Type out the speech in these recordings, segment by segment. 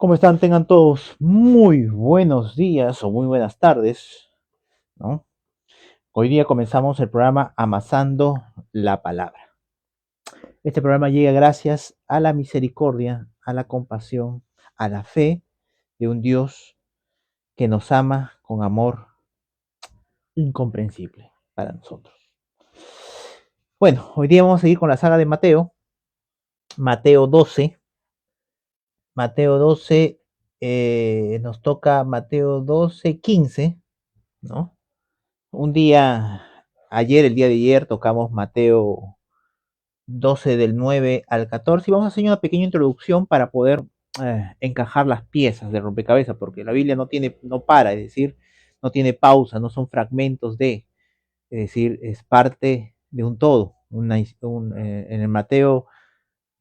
¿Cómo están? Tengan todos muy buenos días o muy buenas tardes, ¿no? Hoy día comenzamos el programa Amasando la Palabra. Este programa llega gracias a la misericordia, a la compasión, a la fe de un Dios que nos ama con amor incomprensible para nosotros. Bueno, hoy día vamos a seguir con la saga de Mateo, Mateo 12. Mateo 12, nos toca Mateo 12, 15, ¿no? Un día, el día de ayer, tocamos Mateo 12 del 9 al 14 y vamos a hacer una pequeña introducción para poder encajar las piezas de rompecabezas, porque la Biblia no para, es decir, no tiene pausa, no son fragmentos es decir, es parte de un todo. En el Mateo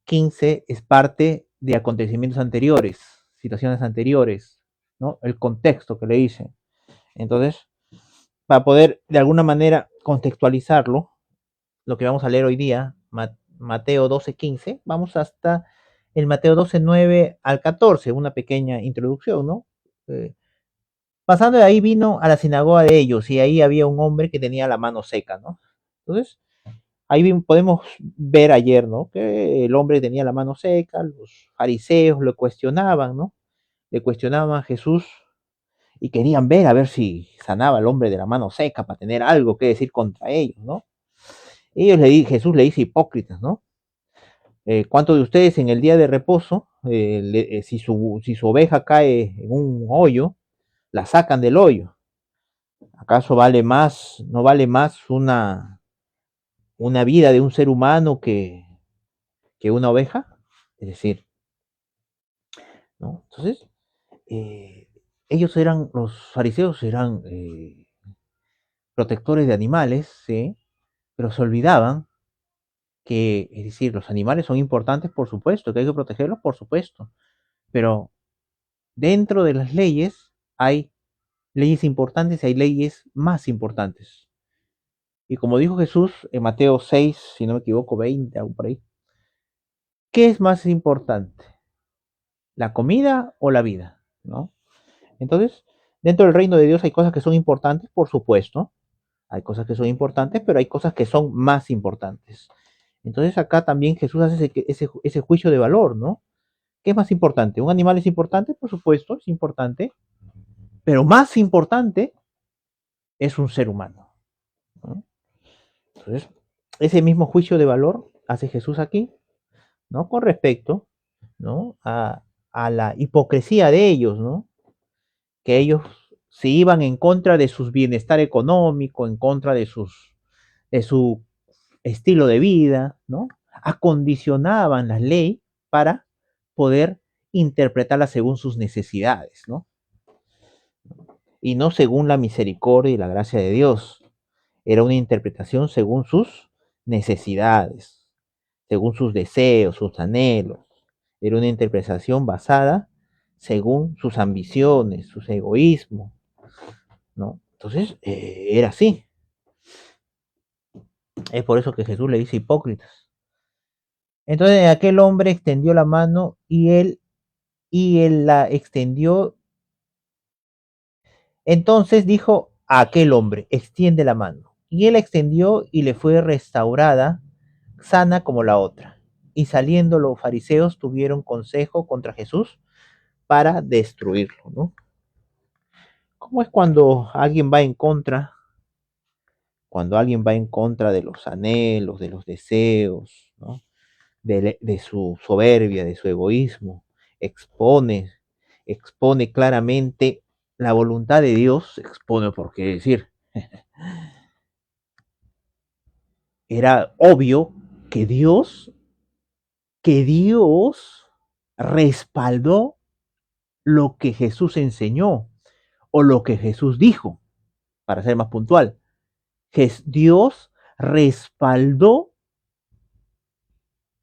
15 es parte de acontecimientos anteriores, situaciones anteriores, ¿no? El contexto que le dicen. Entonces, para poder de alguna manera contextualizarlo, lo que vamos a leer hoy día, Mateo 12:15, vamos hasta el Mateo 12:9 al 14, una pequeña introducción, ¿no? Eh, Pasando de ahí vino a la sinagoga de ellos y ahí había un hombre que tenía la mano seca, ¿no? Entonces, podemos ver ayer, ¿no? Que el hombre tenía la mano seca, los fariseos lo cuestionaban, ¿no? Le cuestionaban a Jesús y querían ver a ver si sanaba al hombre de la mano seca para tener algo que decir contra ellos, ¿no? Jesús le dice hipócritas, ¿no? ¿Cuántos de ustedes en el día de reposo, si su oveja cae en un hoyo, la sacan del hoyo? ¿Acaso no vale más una vida de un ser humano que una oveja? Es decir, ¿no? Entonces, eh, los fariseos eran protectores de animales, ¿sí? Pero se olvidaban que, es decir, los animales son importantes, por supuesto, que hay que protegerlos, por supuesto, pero dentro de las leyes hay leyes importantes y hay leyes más importantes. Y como dijo Jesús en Mateo 6, si no me equivoco, 20, algo por ahí, ¿qué es más importante? ¿La comida o la vida? ¿No? Entonces, dentro del reino de Dios hay cosas que son importantes, por supuesto, hay cosas que son importantes, pero hay cosas que son más importantes. Entonces acá también Jesús hace ese juicio de valor, ¿no? ¿Qué es más importante? ¿Un animal es importante? Por supuesto, es importante, pero más importante es un ser humano, ¿no? Entonces, ese mismo juicio de valor hace Jesús aquí, ¿no? Con respecto, ¿no? A la hipocresía de ellos, ¿no? Que ellos se iban en contra de su bienestar económico, en contra de su estilo de vida, ¿no? Acondicionaban la ley para poder interpretarla según sus necesidades, ¿no? Y no según la misericordia y la gracia de Dios. Era una interpretación según sus necesidades, según sus deseos, sus anhelos. Era una interpretación basada según sus ambiciones, sus egoísmos, ¿no? Entonces, era así. Es por eso que Jesús le dice hipócritas. Entonces aquel hombre extendió la mano y él la extendió. Entonces dijo a aquel hombre, extiende la mano. Y él extendió y le fue restaurada, sana como la otra. Y saliendo los fariseos tuvieron consejo contra Jesús para destruirlo, ¿no? ¿Cómo es cuando alguien va en contra de los anhelos, de los deseos, ¿no? De su soberbia, de su egoísmo, expone, expone claramente la voluntad de Dios, expone por qué decir, era obvio que Dios respaldó lo que Jesús enseñó o lo que Jesús dijo, para ser más puntual. Dios respaldó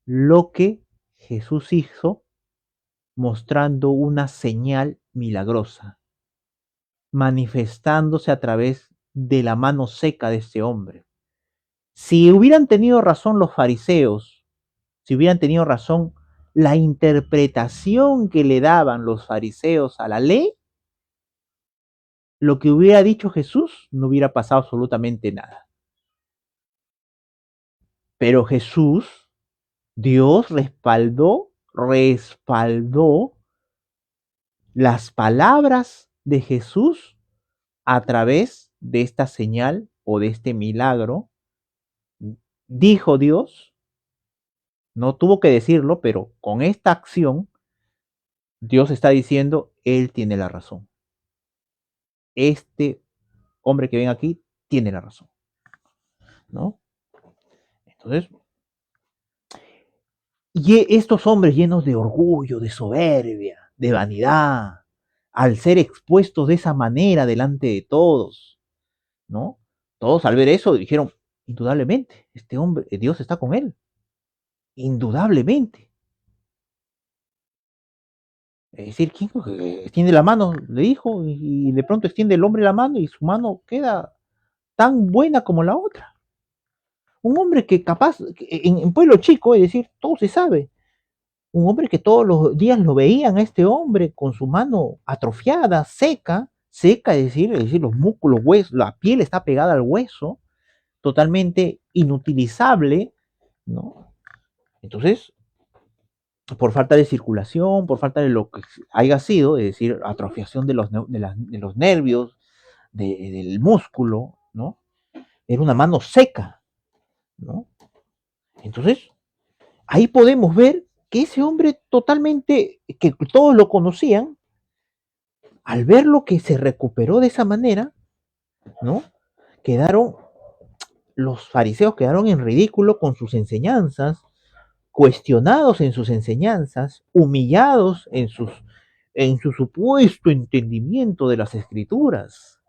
lo que Jesús hizo mostrando una señal milagrosa, manifestándose a través de la mano seca de este hombre. Si hubieran tenido razón los fariseos, si hubieran tenido razón la interpretación que le daban los fariseos a la ley, lo que hubiera dicho Jesús, no hubiera pasado absolutamente nada. Pero Jesús, Dios respaldó las palabras de Jesús a través de esta señal o de este milagro. Dijo Dios, no tuvo que decirlo, pero con esta acción, Dios está diciendo, Él tiene la razón. Este hombre que ven aquí tiene la razón, ¿no? Entonces, y estos hombres llenos de orgullo, de soberbia, de vanidad, al ser expuestos de esa manera delante de todos, ¿no? Todos al ver eso dijeron, indudablemente, este hombre, Dios está con él, indudablemente. Es decir, ¿quién extiende la mano? Le dijo, y de pronto extiende el hombre la mano y su mano queda tan buena como la otra. Un hombre que capaz, en pueblo chico, es decir, todo se sabe. Un hombre que todos los días lo veían a este hombre con su mano atrofiada, seca, es decir, los músculos, huesos, la piel está pegada al hueso, totalmente inutilizable, ¿no? Entonces, por falta de circulación, por falta de lo que haya sido, es decir, atrofiación de los nervios, del músculo, ¿no? Era una mano seca, ¿no? Entonces, ahí podemos ver que ese hombre totalmente, que todos lo conocían, al ver lo que se recuperó de esa manera, ¿no? Quedaron, los fariseos quedaron en ridículo con sus enseñanzas, cuestionados en sus enseñanzas, humillados en su supuesto entendimiento de las escrituras,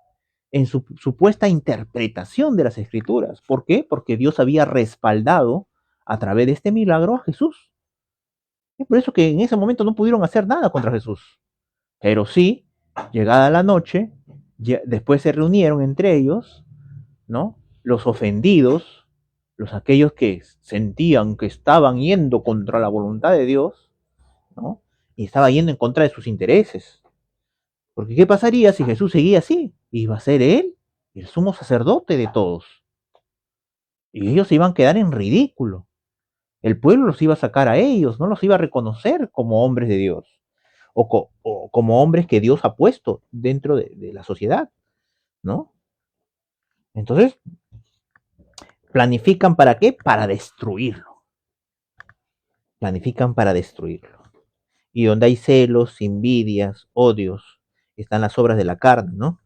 en su supuesta interpretación de las escrituras. ¿Por qué? Porque Dios había respaldado a través de este milagro a Jesús. Es por eso que en ese momento no pudieron hacer nada contra Jesús. Pero sí, llegada la noche, después se reunieron entre ellos, ¿no? Los ofendidos, los aquellos que sentían que estaban yendo contra la voluntad de Dios, ¿no? Y estaba yendo en contra de sus intereses. Porque ¿qué pasaría si Jesús seguía así? Iba a ser él el sumo sacerdote de todos. Y ellos se iban a quedar en ridículo. El pueblo los iba a sacar a ellos, no los iba a reconocer como hombres de Dios o como hombres que Dios ha puesto dentro de la sociedad, ¿no? Entonces, planifican para qué? Para destruirlo. Planifican para destruirlo. Y donde hay celos, envidias, odios, están las obras de la carne, ¿no?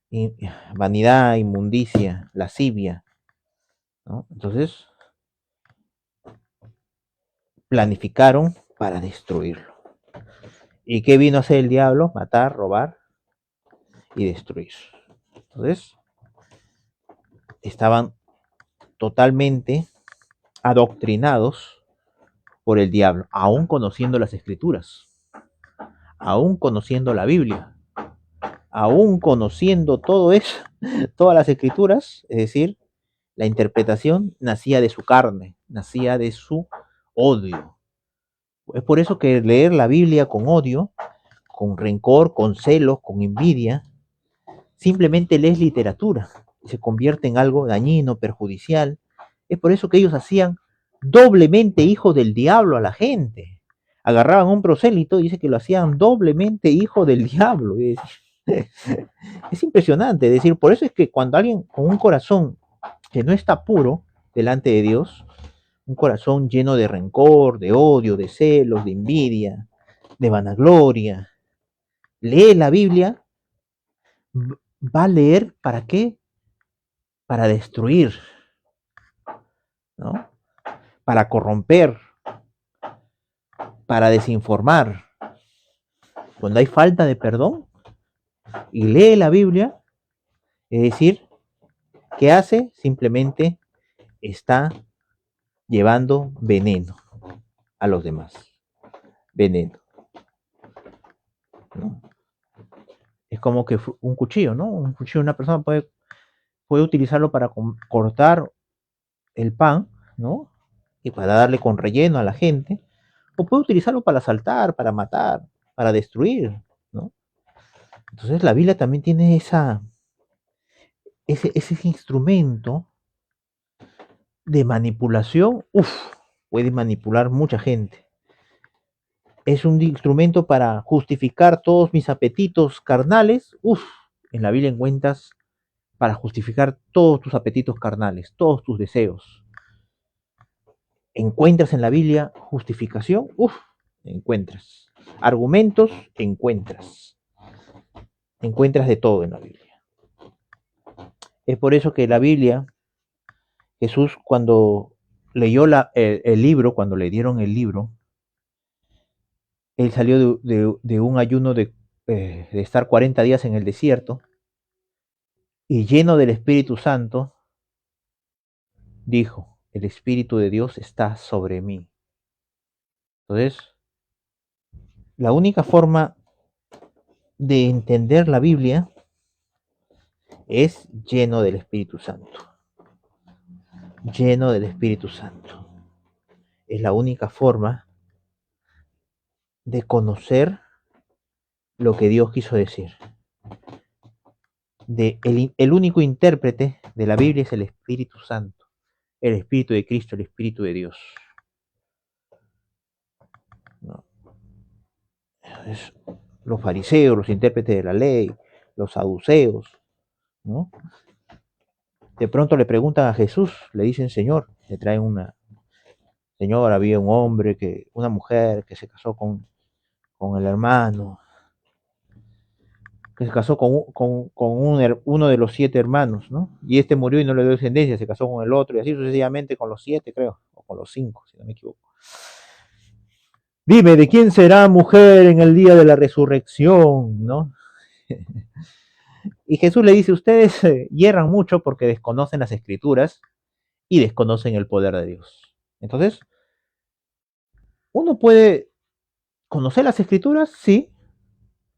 Y vanidad, inmundicia, lascivia, ¿no? Entonces, planificaron para destruirlo. ¿Y qué vino a hacer el diablo? Matar, robar y destruir. Entonces, estaban totalmente adoctrinados por el diablo, aún conociendo las escrituras, aún conociendo la Biblia, aún conociendo todo eso, todas las escrituras, es decir, la interpretación nacía de su carne, nacía de su odio. Es por eso que leer la Biblia con odio, con rencor, con celos, con envidia, simplemente lees literatura y se convierte en algo dañino, perjudicial. Es por eso que ellos hacían doblemente hijo del diablo a la gente. Agarraban un prosélito y dice que lo hacían doblemente hijo del diablo. Es impresionante, es decir, por eso es que cuando alguien con un corazón que no está puro delante de Dios, un corazón lleno de rencor, de odio, de celos, de envidia, de vanagloria, lee la Biblia, va a leer ¿para qué? Para destruir, ¿no? Para corromper, para desinformar. Cuando hay falta de perdón y lee la Biblia, es decir, ¿qué hace? Simplemente está llevando veneno a los demás. Veneno, ¿no? Es como que un cuchillo, ¿no? Un cuchillo, una persona puede utilizarlo para cortar el pan, ¿no? Y para darle con relleno a la gente, o puede utilizarlo para asaltar, para matar, para destruir, ¿no? Entonces la Biblia también tiene ese instrumento de manipulación, puede manipular mucha gente. Es un instrumento para justificar todos mis apetitos carnales, en la Biblia encuentras para justificar todos tus apetitos carnales, todos tus deseos. Encuentras en la Biblia justificación, encuentras. Argumentos, encuentras de todo en la Biblia. Es por eso que la Biblia, Jesús cuando leyó el libro, cuando le dieron el libro, él salió de un ayuno de estar 40 días en el desierto y lleno del Espíritu Santo, dijo, el Espíritu de Dios está sobre mí. Entonces, la única forma de entender la Biblia es lleno del Espíritu Santo. Lleno del Espíritu Santo. Es la única forma de conocer lo que Dios quiso decir. El único intérprete de la Biblia es el Espíritu Santo, el Espíritu de Cristo, el Espíritu de Dios. ¿No? Es, los fariseos, los intérpretes de la ley, los saduceos, ¿no? De pronto le preguntan a Jesús, le dicen Señor, le traen Señor, había una mujer que se casó con el hermano, que se casó con uno de los 7 hermanos, ¿no? Y este murió y no le dio descendencia, se casó con el otro, y así sucesivamente con los 7, creo, o con los 5, si no me equivoco. Dime, ¿de quién será mujer en el día de la resurrección, no? Y Jesús le dice, ustedes hierran mucho porque desconocen las escrituras y desconocen el poder de Dios. Entonces, uno puede conocer las escrituras, sí,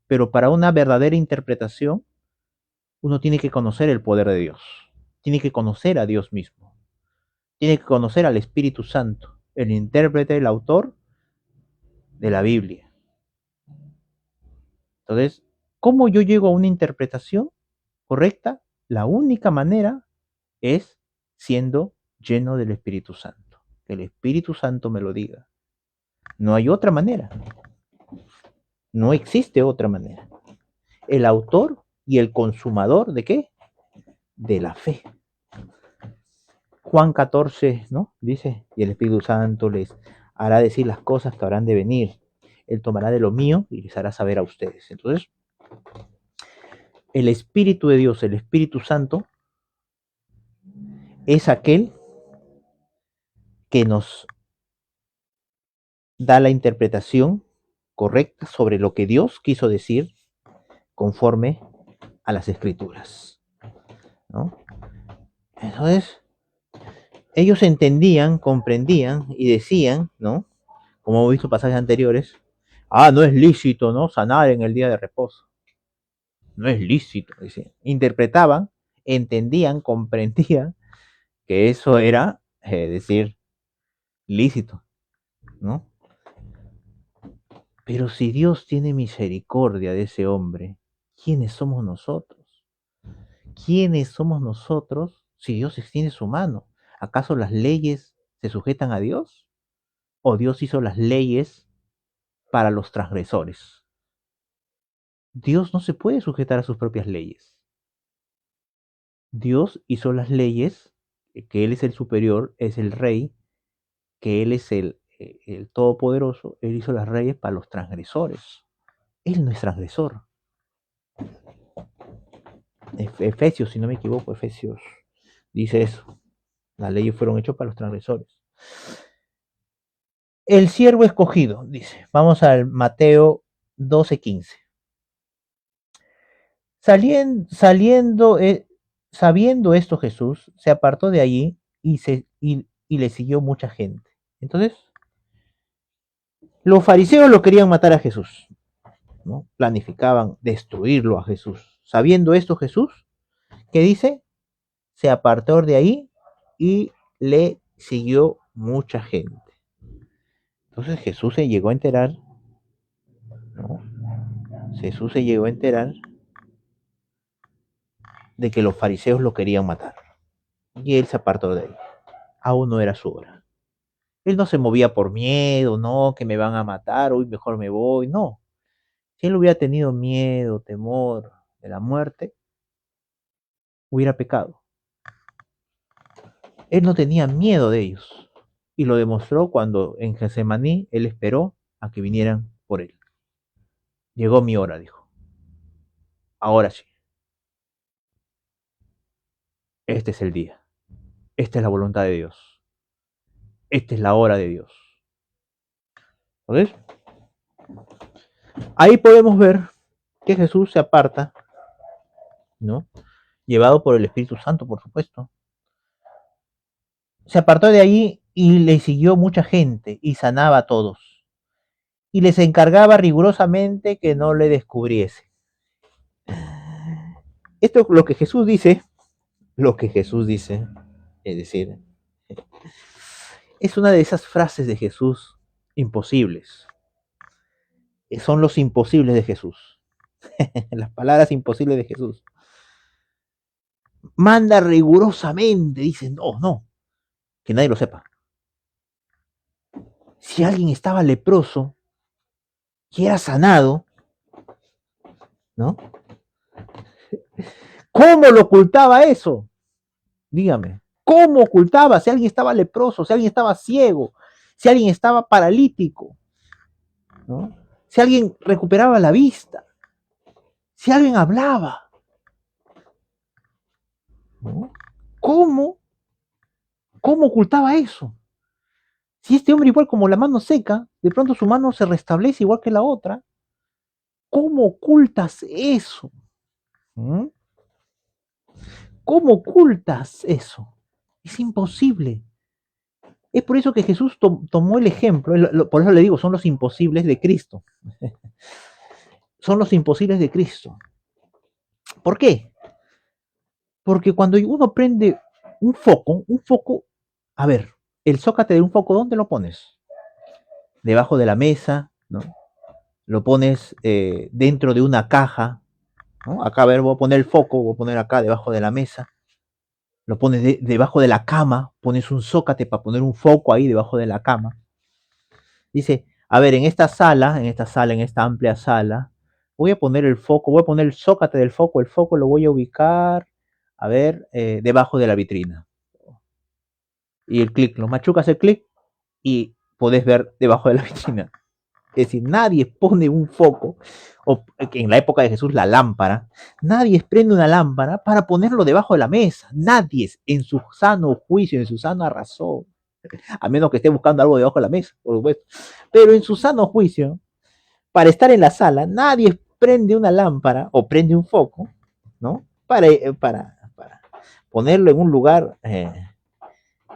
pero para una verdadera interpretación, uno tiene que conocer el poder de Dios, tiene que conocer a Dios mismo, tiene que conocer al Espíritu Santo, el intérprete, el autor de la Biblia. Entonces, ¿cómo yo llego a una interpretación correcta? La única manera es siendo lleno del Espíritu Santo. Que el Espíritu Santo me lo diga. No hay otra manera. No existe otra manera. El autor y el consumador ¿de qué? De la fe. Juan 14, ¿no? Dice, y el Espíritu Santo les hará decir las cosas que habrán de venir. Él tomará de lo mío y les hará saber a ustedes. Entonces, el Espíritu de Dios, el Espíritu Santo, es aquel que nos da la interpretación correcta sobre lo que Dios quiso decir conforme a las escrituras, ¿no? Entonces, ellos entendían, comprendían y decían, ¿no? Como hemos visto pasajes anteriores, no es lícito, ¿no? Sanar en el día de reposo. No es lícito, decían. Interpretaban, entendían, comprendían que eso era, decir, lícito, ¿no? Pero si Dios tiene misericordia de ese hombre, ¿quiénes somos nosotros? ¿Quiénes somos nosotros si Dios extiende su mano? ¿Acaso las leyes se sujetan a Dios? ¿O Dios hizo las leyes para los transgresores? Dios no se puede sujetar a sus propias leyes. Dios hizo las leyes, que Él es el superior, es el rey, que Él es el todopoderoso. Él hizo las leyes para los transgresores. Él no es transgresor. Efesios, si no me equivoco, Efesios dice eso. Las leyes fueron hechas para los transgresores. El siervo escogido, dice. Vamos al Mateo 12:15. Sabiendo esto Jesús, se apartó de allí y le siguió mucha gente. Entonces, los fariseos lo querían matar a Jesús, ¿no? Planificaban destruirlo a Jesús. Sabiendo esto Jesús, ¿qué dice? Se apartó de ahí y le siguió mucha gente. Entonces Jesús se llegó a enterar, ¿no? Jesús se llegó a enterar de que los fariseos lo querían matar. Y él se apartó de ahí. Aún no era su hora. Él no se movía por miedo, no, que me van a matar, hoy mejor me voy, no. Si él hubiera tenido miedo, temor de la muerte, hubiera pecado. Él no tenía miedo de ellos. Y lo demostró cuando en Getsemaní él esperó a que vinieran por él. Llegó mi hora, dijo. Ahora sí. Este es el día. Esta es la voluntad de Dios. Esta es la hora de Dios. ¿Ves? Ahí podemos ver que Jesús se aparta, ¿no? Llevado por el Espíritu Santo, por supuesto. Se apartó de ahí y le siguió mucha gente y sanaba a todos. Y les encargaba rigurosamente que no le descubriese. Esto es lo que Jesús dice, es decir, es una de esas frases de Jesús imposibles. Son los imposibles de Jesús. Las palabras imposibles de Jesús. Manda rigurosamente, dice, no, no, que nadie lo sepa. Si alguien estaba leproso y era sanado, ¿no? ¿Cómo lo ocultaba eso? Dígame, ¿cómo ocultaba si alguien estaba leproso, si alguien estaba ciego, si alguien estaba paralítico, ¿no? Si alguien recuperaba la vista, si alguien hablaba, ¿no? ¿Cómo? ¿Cómo ocultaba eso? Si este hombre, igual como la mano seca, de pronto su mano se restablece igual que la otra, ¿cómo ocultas eso? ¿Mm? ¿Cómo ocultas eso? Es imposible. Es por eso que Jesús tomó el ejemplo, por eso le digo, son los imposibles de Cristo. Son los imposibles de Cristo. ¿Por qué? Porque cuando uno prende un foco, a ver, el zócate de un foco, ¿dónde lo pones? Debajo de la mesa, ¿no? Lo pones dentro de una caja, ¿no? Acá, a ver, voy a poner el foco, voy a poner acá debajo de la mesa, lo pones debajo de la cama, pones un zócate para poner un foco ahí debajo de la cama. Dice, a ver, en esta amplia sala, voy a poner el foco, voy a poner el zócate del foco, el foco lo voy a ubicar, a ver, debajo de la vitrina. Y el clic, lo machucas el clic y podés ver debajo de la vitrina. Es decir, nadie pone un foco, o en la época de Jesús la lámpara, nadie prende una lámpara para ponerlo debajo de la mesa. Nadie en su sano juicio, en su sana razón, a menos que esté buscando algo debajo de la mesa, por supuesto. Pero en su sano juicio, para estar en la sala, nadie prende una lámpara o prende un foco, ¿no? Para ponerlo en un lugar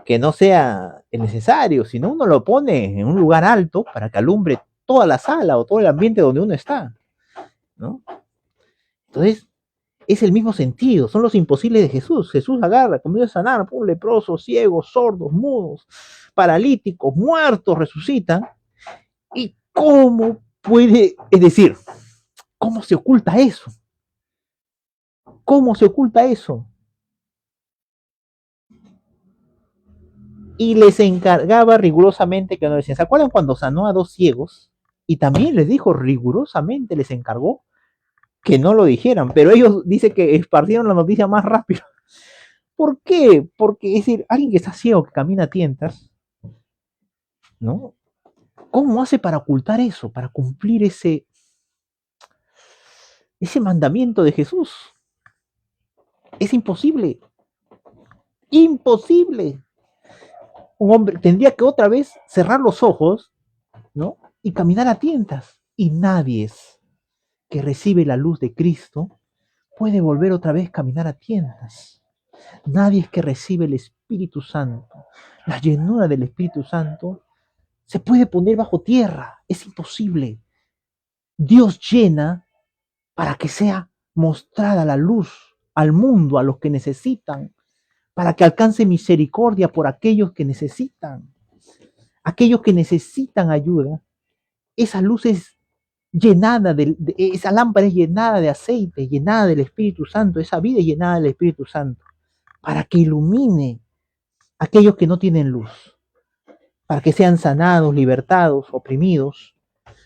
que no sea necesario, sino uno lo pone en un lugar alto para que alumbre toda la sala o todo el ambiente donde uno está, ¿no? Entonces, es el mismo sentido, son los imposibles de Jesús. Jesús agarra, comienza a sanar, leprosos, ciegos, sordos, mudos, paralíticos, muertos, resucitan. ¿Y cómo puede, es decir, cómo se oculta eso? ¿Cómo se oculta eso? Y les encargaba rigurosamente que no decían. ¿Se acuerdan cuando sanó a dos ciegos? Y también les dijo rigurosamente, les encargó que no lo dijeran, pero ellos dicen que esparcieron la noticia más rápido. ¿Por qué? Porque es decir, alguien que está ciego, que camina a tientas, ¿no? ¿Cómo hace para ocultar eso, para cumplir ese mandamiento de Jesús? Es imposible, imposible. Un hombre tendría que otra vez cerrar los ojos, ¿no? Y caminar a tientas. Y nadie que recibe la luz de Cristo puede volver otra vez a caminar a tientas. Nadie que recibe el Espíritu Santo, la llenura del Espíritu Santo, se puede poner bajo tierra. Es imposible. Dios llena para que sea mostrada la luz al mundo, a los que necesitan, para que alcance misericordia por aquellos que necesitan. aquellos que necesitan ayuda, esa luz es llenada, esa lámpara es llenada de aceite, llenada del Espíritu Santo, esa vida es llenada del Espíritu Santo, para que ilumine a aquellos que no tienen luz, para que sean sanados, libertados, oprimidos.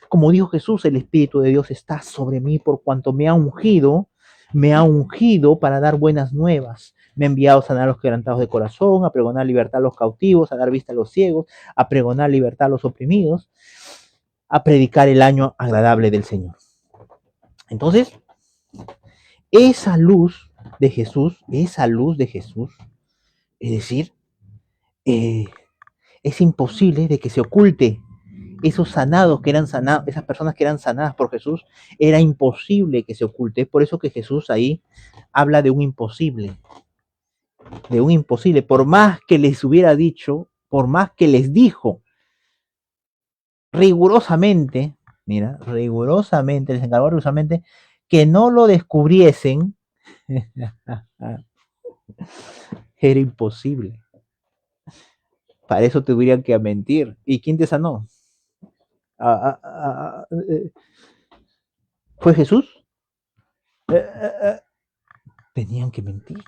Como dijo Jesús, el Espíritu de Dios está sobre mí por cuanto me ha ungido para dar buenas nuevas. Me ha enviado a sanar a los quebrantados de corazón, a pregonar libertad a los cautivos, a dar vista a los ciegos, a pregonar libertad a los oprimidos, a predicar el año agradable del Señor. Entonces, esa luz de Jesús, es decir, eh, es imposible de que se oculte. Esos sanados que eran sanados, esas personas que eran sanadas por Jesús, era imposible que se oculte. Es por eso que Jesús ahí habla de un imposible, por más que les hubiera dicho, por más que les dijo rigurosamente, mira, rigurosamente, les encargó rigurosamente que no lo descubriesen, era imposible. Para eso tuvieran que mentir. ¿Y quién te sanó? ¿Fue Jesús? Tenían que mentir,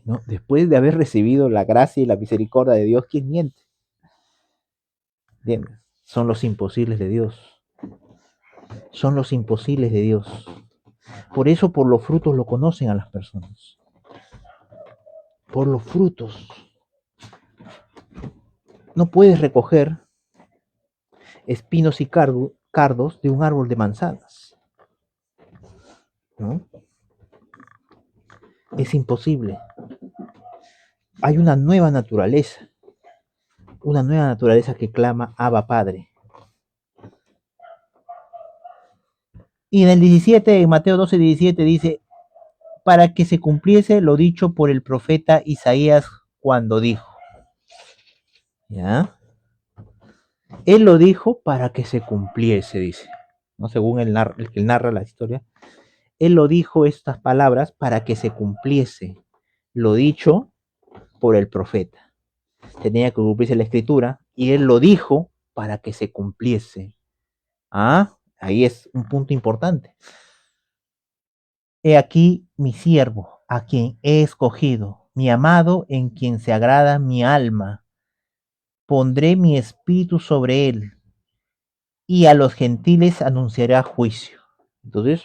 ¿no? Después de haber recibido la gracia y la misericordia de Dios, ¿quién miente? ¿Entiendes? Son los imposibles de Dios. Son los imposibles de Dios. Por eso, por los frutos lo conocen a las personas. Por los frutos. No puedes recoger espinos y cardos de un árbol de manzanas, ¿no? Es imposible. Hay una nueva naturaleza que clama Abba Padre. Y en el 17, en Mateo 12, 17 dice, para que se cumpliese lo dicho por el profeta Isaías cuando dijo, ¿ya? Él lo dijo para que se cumpliese, dice, ¿no? Según el que narra la historia. Él lo dijo estas palabras para que se cumpliese lo dicho por el profeta. Tenía que cumplirse la escritura y él lo dijo para que se cumpliese. Ah, ahí es un punto importante. He aquí mi siervo, a quien he escogido, mi amado, en quien se agrada mi alma. Pondré mi espíritu sobre él, y a los gentiles anunciará juicio. Entonces,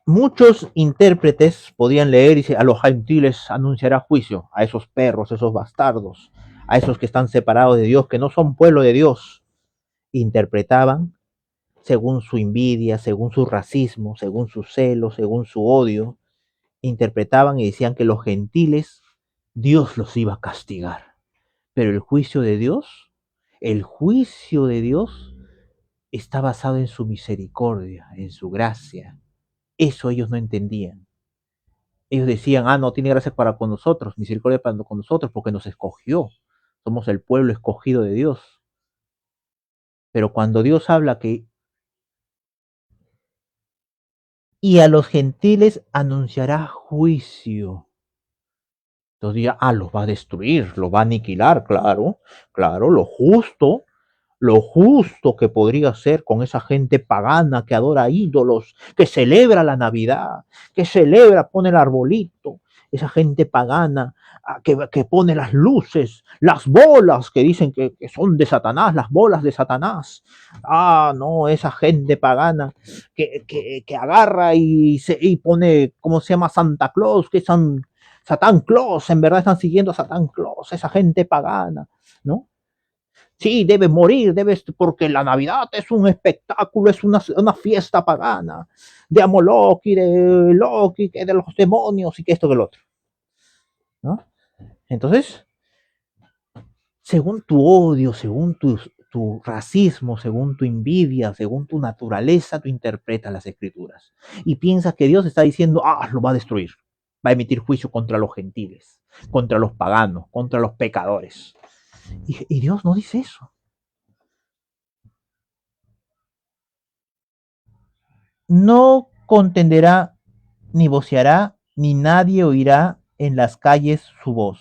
muchos intérpretes podían leer y decir, a los gentiles anunciará juicio, a esos perros, esos bastardos, a esos que están separados de Dios, que no son pueblo de Dios. Interpretaban según su envidia, según su racismo, según su celo, según su odio, interpretaban y decían que los gentiles, Dios los iba a castigar. Pero el juicio de Dios está basado en su misericordia, en su gracia. Eso ellos no entendían. Ellos decían, no tiene gracia para con nosotros, misericordia para con nosotros, porque nos escogió. Somos el pueblo escogido de Dios. Pero cuando Dios habla que y a los gentiles anunciará juicio. Entonces dirá, los va a destruir, los va a aniquilar, claro, claro, lo justo que podría ser con esa gente pagana que adora ídolos, que celebra la Navidad, que celebra, pone el arbolito, esa gente pagana que pone las luces, las bolas que dicen que son de Satanás, las bolas de Satanás. No, esa gente pagana que agarra y pone, ¿cómo se llama? Santa Claus, que son Satán Claus, en verdad están siguiendo a Satán Claus, esa gente pagana, ¿no? Sí, debe morir, porque la Navidad es un espectáculo, es una fiesta pagana de Amolok y de Loki, que de los demonios y que esto que lo otro, ¿no? Entonces, según tu odio, según tu racismo, según tu envidia, según tu naturaleza, tú interpretas las escrituras y piensas que Dios está diciendo, lo va a destruir, va a emitir juicio contra los gentiles, contra los paganos, contra los pecadores. Y Dios no dice eso. No contenderá, ni voceará, ni nadie oirá en las calles su voz.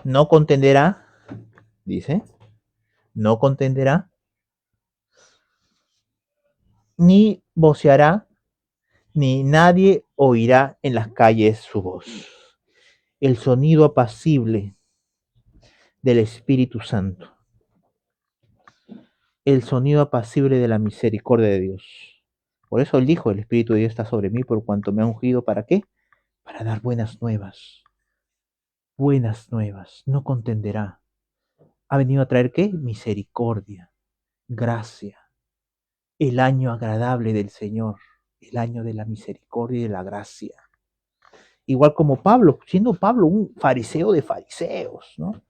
no contenderá, dice, no contenderá, ni voceará, ni nadie oirá en las calles su voz. El sonido apacible del Espíritu Santo, el sonido apacible de la misericordia de Dios. Por eso él dijo, el Espíritu de Dios está sobre mí, por cuanto me ha ungido, ¿para qué? Para dar buenas nuevas, no contenderá. ¿Ha venido a traer qué? Misericordia, gracia, el año agradable del Señor, el año de la misericordia y de la gracia. Igual como Pablo, siendo Pablo un fariseo de fariseos, ¿no?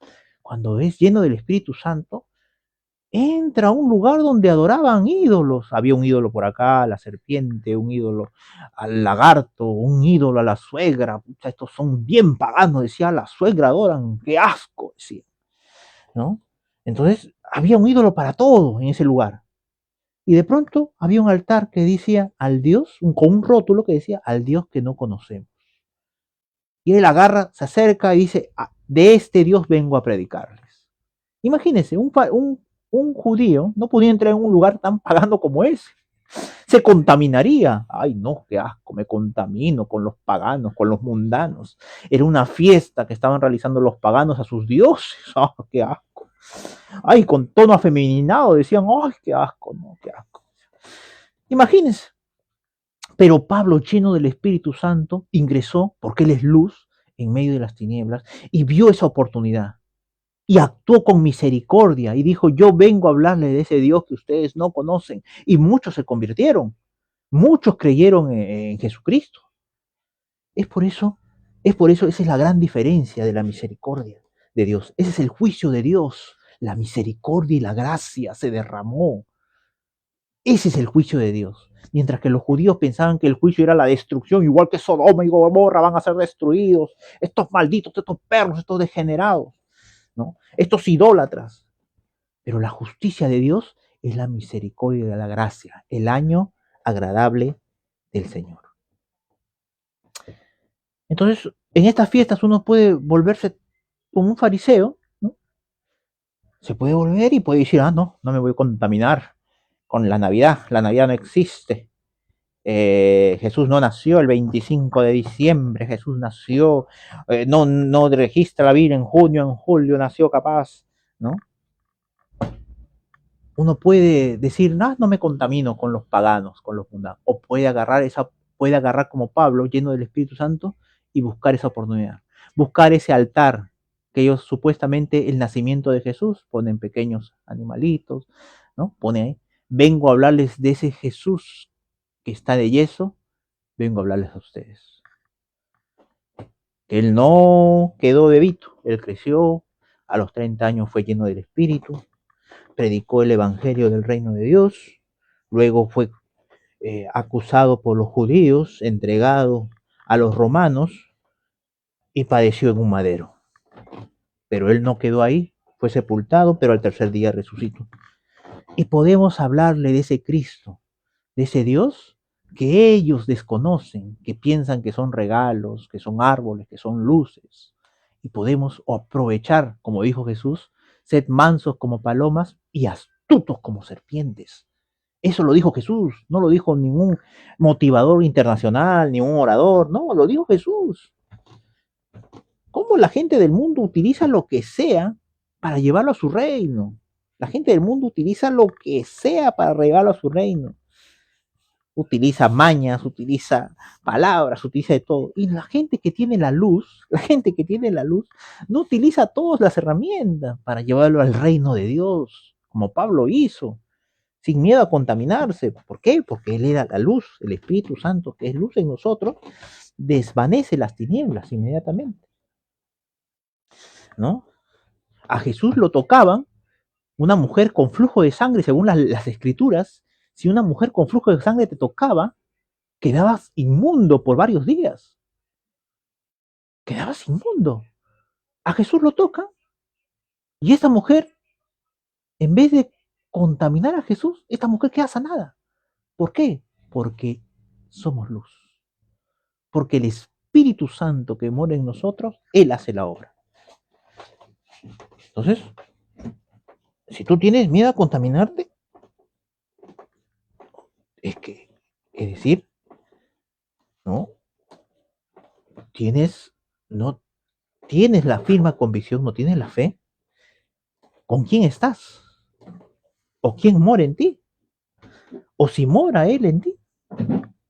Cuando es lleno del Espíritu Santo, entra a un lugar donde adoraban ídolos. Había un ídolo por acá, la serpiente, un ídolo al lagarto, un ídolo a la suegra. Pucha, estos son bien paganos, decía, la suegra adoran, qué asco, decía, ¿no? Entonces, había un ídolo para todo en ese lugar. Y de pronto había un altar que decía al Dios, con un rótulo que decía al Dios que no conocemos. Y él agarra, se acerca y dice, "Ah, de este Dios vengo a predicarles". Imagínense, un judío no podía entrar en un lugar tan pagano como ese. Se contaminaría. Ay, no, qué asco, me contamino con los paganos, con los mundanos. Era una fiesta que estaban realizando los paganos a sus dioses. ¡Ah, qué asco! Ay, con tono afeminado decían, ay, qué asco, no, qué asco. Imagínense. Pero Pablo, lleno del Espíritu Santo, ingresó, porque él es luz, en medio de las tinieblas, y vio esa oportunidad. Y actuó con misericordia y dijo, yo vengo a hablarles de ese Dios que ustedes no conocen. Y muchos se convirtieron, muchos creyeron en Jesucristo. Es por eso, esa es la gran diferencia de la misericordia de Dios. Ese es el juicio de Dios. La misericordia y la gracia se derramó. Ese es el juicio de Dios. Mientras que los judíos pensaban que el juicio era la destrucción, igual que Sodoma y Gomorra van a ser destruidos. Estos malditos, estos perros, estos degenerados, ¿no? Estos idólatras. Pero la justicia de Dios es la misericordia de la gracia, el año agradable del Señor. Entonces, en estas fiestas uno puede volverse como un fariseo, ¿no? Se puede volver y puede decir, ah, no, no me voy a contaminar con la Navidad no existe. Jesús no nació el 25 de diciembre, Jesús nació, no registra la vida en junio, en julio nació capaz, ¿no? Uno puede decir, no, no me contamino con los paganos, con los mundanos, o puede agarrar como Pablo, lleno del Espíritu Santo, y buscar esa oportunidad, buscar ese altar, que ellos supuestamente el nacimiento de Jesús, ponen pequeños animalitos, ¿no? Pone ahí, vengo a hablarles de ese Jesús que está de yeso, vengo a hablarles a ustedes. Él no quedó bebito, él creció, a los 30 años fue lleno del Espíritu, predicó el Evangelio del Reino de Dios, luego fue acusado por los judíos, entregado a los romanos y padeció en un madero. Pero él no quedó ahí, fue sepultado, pero al tercer día resucitó. Y podemos hablarle de ese Cristo, de ese Dios que ellos desconocen, que piensan que son regalos, que son árboles, que son luces. Y podemos aprovechar, como dijo Jesús, sed mansos como palomas y astutos como serpientes. Eso lo dijo Jesús, no lo dijo ningún motivador internacional, ni un orador, no, lo dijo Jesús. ¿Cómo la gente del mundo utiliza lo que sea para llevarlo a su reino? La gente del mundo utiliza lo que sea para llevarlo a su reino. Utiliza mañas, utiliza palabras, utiliza de todo. Y la gente que tiene la luz, la gente que tiene la luz, no utiliza todas las herramientas para llevarlo al reino de Dios, como Pablo hizo, sin miedo a contaminarse. ¿Por qué? Porque Él era la luz, el Espíritu Santo, que es luz en nosotros, desvanece las tinieblas inmediatamente, ¿no? A Jesús lo tocaban una mujer con flujo de sangre, según las escrituras. Si una mujer con flujo de sangre te tocaba, quedabas inmundo por varios días. Quedabas inmundo. A Jesús lo toca y esta mujer, en vez de contaminar a Jesús, esta mujer queda sanada. ¿Por qué? Porque somos luz. Porque el Espíritu Santo que mora en nosotros, Él hace la obra. Entonces, si tú tienes miedo a contaminarte, es decir, ¿no? No tienes la firme convicción, no tienes la fe. ¿Con quién estás? ¿O quién mora en ti? ¿O si mora Él en ti?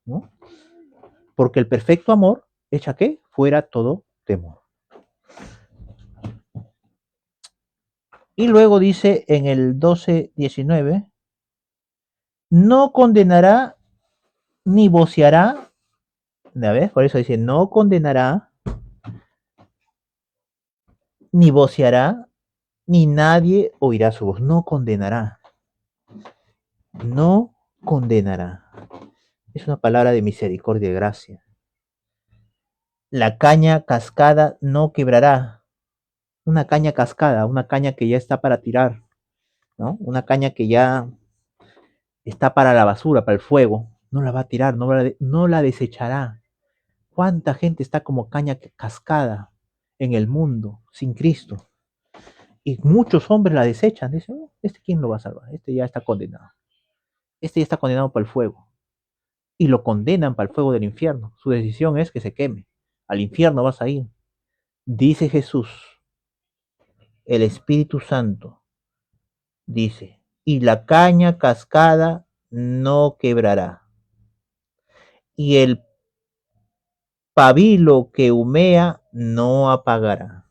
¿No? Porque el perfecto amor echa ¿qué? Fuera todo temor. Y luego dice en el 12:19, no condenará ni voceará, a ver, por eso dice, no condenará ni voceará, ni nadie oirá su voz. No condenará. No condenará. Es una palabra de misericordia y gracia. La caña cascada no quebrará. Una caña cascada, una caña que ya está para tirar, ¿no? Una caña que ya está para la basura, para el fuego. No la va a tirar, no la desechará. ¿Cuánta gente está como caña cascada en el mundo sin Cristo? Y muchos hombres la desechan. Dicen, "Oh, ¿este quién lo va a salvar? Este ya está condenado. Este ya está condenado para el fuego". Y lo condenan para el fuego del infierno. Su decisión es que se queme. Al infierno vas a ir. Dice Jesús, el Espíritu Santo, dice, y la caña cascada no quebrará. Y el pabilo que humea no apagará.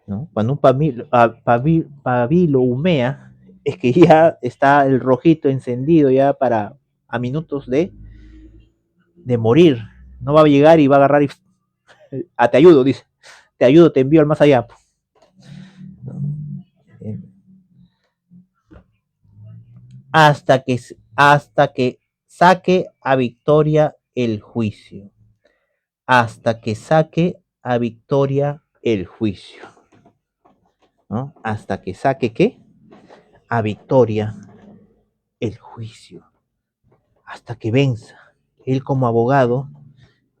¿No? Cuando un pabilo humea, es que ya está el rojito encendido ya para a minutos de morir. No va a llegar y va a agarrar y te ayudo, dice. Te ayudo, te envío al más allá. Hasta que, hasta que saque a victoria el juicio. Hasta que saque a victoria el juicio. ¿No? Hasta que saque ¿qué? A victoria el juicio. Hasta que venza. Él como abogado,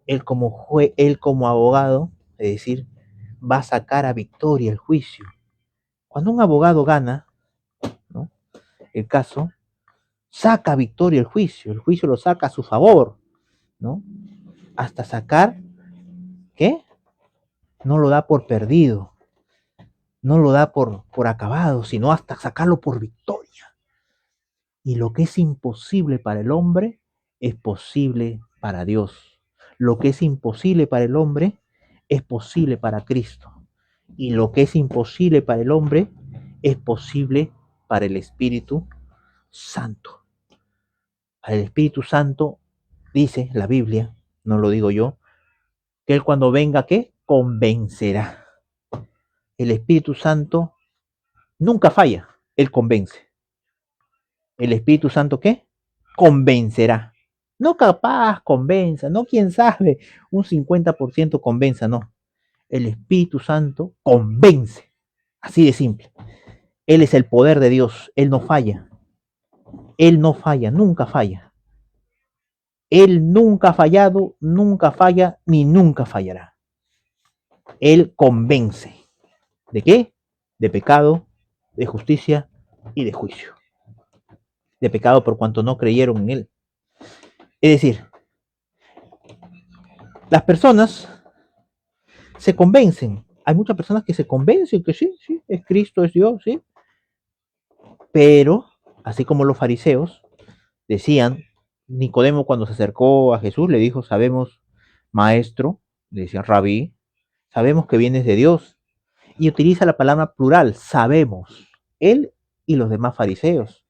él como abogado, es decir, va a sacar a victoria el juicio. Cuando un abogado gana, ¿no? El caso, saca a victoria el juicio lo saca a su favor, ¿no? Hasta sacar, ¿qué? No lo da por perdido, no lo da por acabado, sino hasta sacarlo por victoria. Y lo que es imposible para el hombre es posible para Dios. Lo que es imposible para el hombre es posible para Cristo. Y lo que es imposible para el hombre es posible para el Espíritu Santo. Para el Espíritu Santo dice la Biblia, no lo digo yo, que Él cuando venga, ¿qué? Convencerá. El Espíritu Santo nunca falla, Él convence. El Espíritu Santo, ¿qué? Convencerá. No capaz convenza, no quién sabe, un 50% convenza, no. El Espíritu Santo convence. Así de simple. Él es el poder de Dios, Él no falla. Él no falla, nunca falla. Él nunca ha fallado, nunca falla, ni nunca fallará. Él convence. ¿De qué? De pecado, de justicia y de juicio. De pecado por cuanto no creyeron en Él. Es decir, las personas se convencen. Hay muchas personas que se convencen que sí, sí, es Cristo, es Dios, sí. Pero, así como los fariseos decían, Nicodemo cuando se acercó a Jesús le dijo, sabemos, maestro, le decían rabí, sabemos que vienes de Dios. Y utiliza la palabra plural, sabemos, él y los demás fariseos,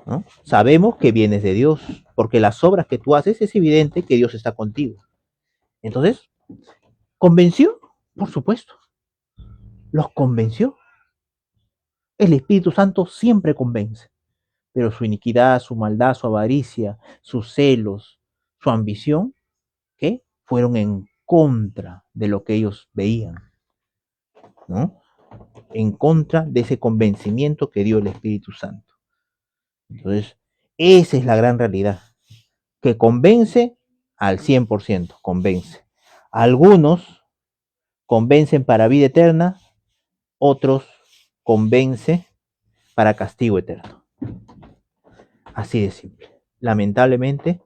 ¿no? Sabemos que vienes de Dios, porque las obras que tú haces es evidente que Dios está contigo. Entonces, ¿convenció? Por supuesto, los convenció. El Espíritu Santo siempre convence, pero su iniquidad, su maldad, su avaricia, sus celos, su ambición, ¿qué? Fueron en contra de lo que ellos veían, ¿no? En contra de ese convencimiento que dio el Espíritu Santo. Entonces, esa es la gran realidad, que convence al 100%, convence. Algunos convencen para vida eterna otros convence para castigo eterno. Así de simple. Lamentablemente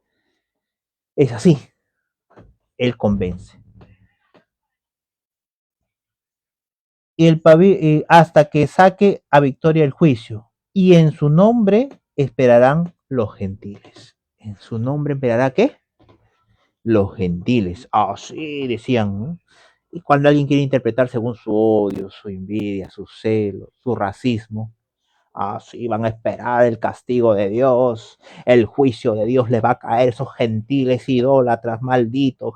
es así. Él convence. Y hasta que saque a victoria el juicio. Y en su nombre esperarán los gentiles. ¿En su nombre esperará qué? Los gentiles. Así decían, ¿no? Y cuando alguien quiere interpretar según su odio, su envidia, su celo, su racismo, así van a esperar el castigo de Dios, el juicio de Dios les va a caer, esos gentiles idólatras malditos,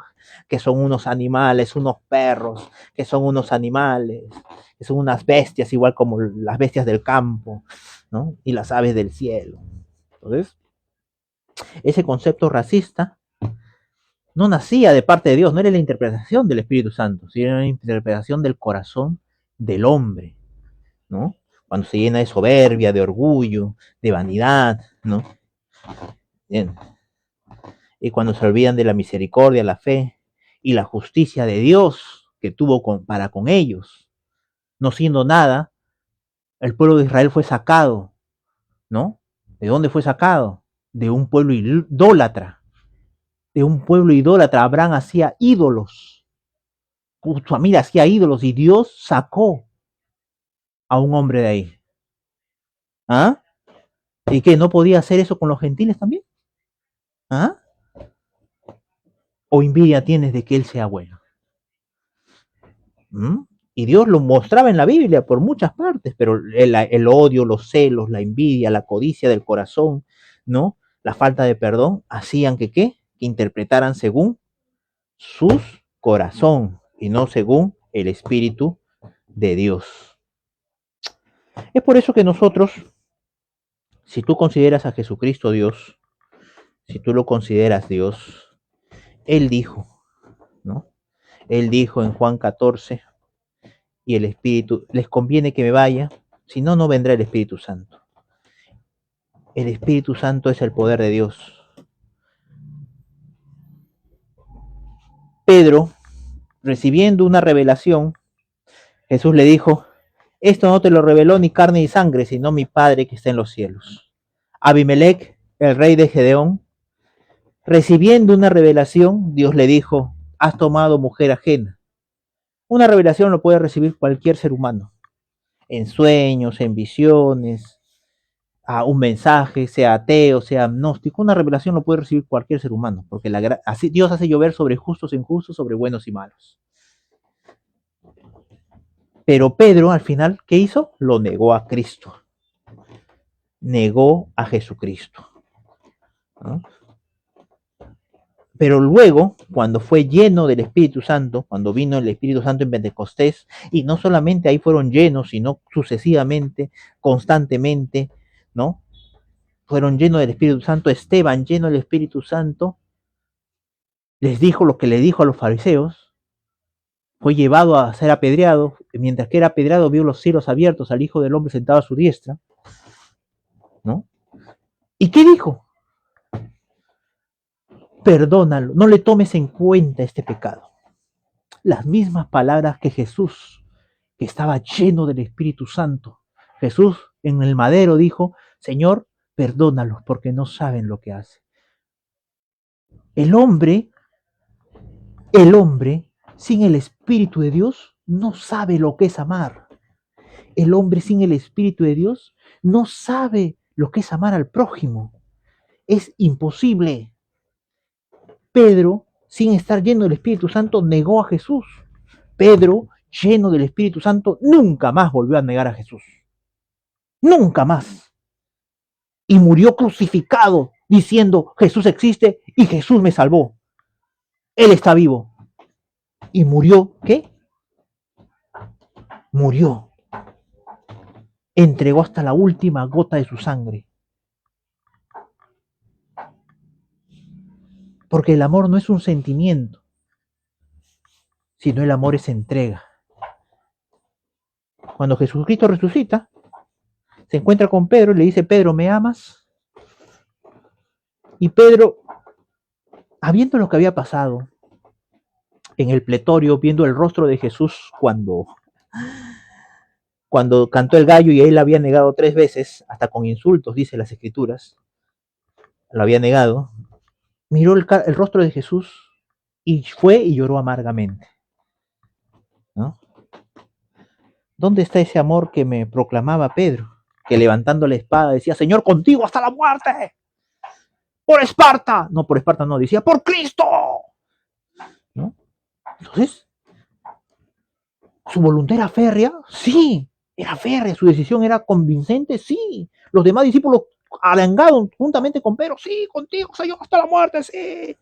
que son unos animales, unos perros, que son unos animales, que son unas bestias, igual como las bestias del campo, ¿no? Y las aves del cielo. Entonces, ese concepto racista no nacía de parte de Dios, no era la interpretación del Espíritu Santo, sino era la interpretación del corazón del hombre, ¿no? Cuando se llena de soberbia, de orgullo, de vanidad, ¿no? Bien. Y cuando se olvidan de la misericordia, la fe y la justicia de Dios que tuvo para con ellos, no siendo nada, el pueblo de Israel fue sacado, ¿no? ¿De dónde fue sacado? De un pueblo idólatra, de un pueblo idólatra. Abraham hacía ídolos, su familia hacía ídolos y Dios sacó a un hombre de ahí. ¿Ah? ¿Y qué? ¿No podía hacer eso con los gentiles también? ¿Ah? ¿O envidia tienes de que él sea bueno? ¿Mm? Y Dios lo mostraba en la Biblia por muchas partes, pero el odio, los celos, la envidia, la codicia del corazón, ¿no? La falta de perdón, hacían que, ¿qué? Que interpretaran según su corazón y no según el Espíritu de Dios. Es por eso que nosotros, si tú consideras a Jesucristo Dios, si tú lo consideras Dios, Él dijo, ¿no? Él dijo en Juan 14, y el Espíritu, les conviene que me vaya, si no, no vendrá el Espíritu Santo. El Espíritu Santo es el poder de Dios. Pedro, recibiendo una revelación, Jesús le dijo, esto no te lo reveló ni carne ni sangre, sino mi Padre que está en los cielos. Abimelech, el rey de Gedeón, recibiendo una revelación, Dios le dijo, has tomado mujer ajena. Una revelación lo puede recibir cualquier ser humano, en sueños, en visiones, a un mensaje, sea ateo, sea agnóstico, una revelación lo puede recibir cualquier ser humano, porque así Dios hace llover sobre justos e injustos, sobre buenos y malos. Pero Pedro al final, ¿qué hizo? Lo negó a Cristo, negó a Jesucristo, ¿no? Pero luego, cuando fue lleno del Espíritu Santo, cuando vino el Espíritu Santo en Pentecostés, y no solamente ahí fueron llenos, sino sucesivamente, constantemente, ¿no? Fueron llenos del Espíritu Santo. Esteban, lleno del Espíritu Santo, les dijo lo que le dijo a los fariseos, fue llevado a ser apedreado, mientras que era apedreado vio los cielos abiertos al Hijo del Hombre sentado a su diestra, ¿no? ¿Y qué dijo? Perdónalo, no le tomes en cuenta este pecado. Las mismas palabras que Jesús, que estaba lleno del Espíritu Santo. Jesús en el madero dijo, Señor, perdónalos porque no saben lo que hacen. El hombre, el hombre sin el Espíritu de Dios no sabe lo que es amar. El hombre sin el Espíritu de Dios no sabe lo que es amar al prójimo. Es imposible. Pedro, sin estar lleno del Espíritu Santo, negó a Jesús. Pedro, lleno del Espíritu Santo, nunca más volvió a negar a Jesús. Nunca más. Y murió crucificado diciendo, Jesús existe y Jesús me salvó. Él está vivo. Y murió, ¿qué? Murió. Entregó hasta la última gota de su sangre. Porque el amor no es un sentimiento, sino el amor es entrega. Cuando Jesucristo resucita, se encuentra con Pedro y le dice, Pedro, ¿me amas? Y Pedro, habiendo lo que había pasado en el pretorio, viendo el rostro de Jesús cuando cuando cantó el gallo y él la había negado 3 veces, hasta con insultos, dice las escrituras, lo había negado, miró el rostro de Jesús y fue y lloró amargamente, ¿no? ¿Dónde está ese amor que me proclamaba Pedro? Que levantando la espada decía, Señor, contigo hasta la muerte. Por Esparta. No, por Esparta no, decía, por Cristo. ¿No? Entonces, ¿su voluntad era férrea? Sí, era férrea. ¿Su decisión era convincente? Sí. Los demás discípulos arangaron juntamente con Pedro. Sí, contigo, Señor, hasta la muerte, sí.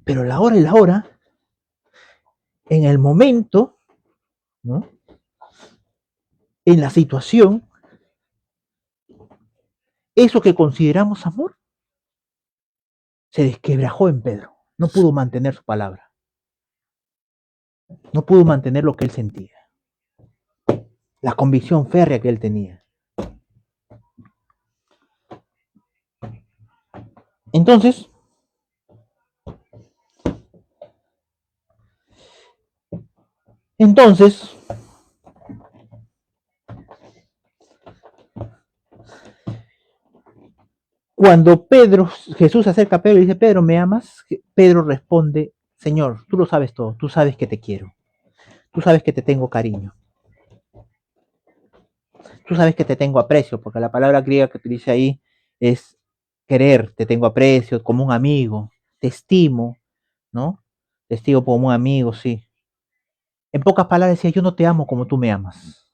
Pero la hora y la hora, en el momento, ¿no? En la situación, eso que consideramos amor se desquebrajó en Pedro. No pudo mantener su palabra. No pudo mantener lo que él sentía. La convicción férrea que él tenía. Entonces, cuando Jesús se acerca a Pedro y dice, Pedro, ¿me amas? Pedro responde, Señor, tú lo sabes todo, tú sabes que te quiero, tú sabes que te tengo cariño, tú sabes que te tengo aprecio, porque la palabra griega que utiliza ahí es querer, te tengo aprecio, como un amigo, te estimo, ¿no? Te estimo como un amigo, sí. En pocas palabras decía, yo no te amo como tú me amas.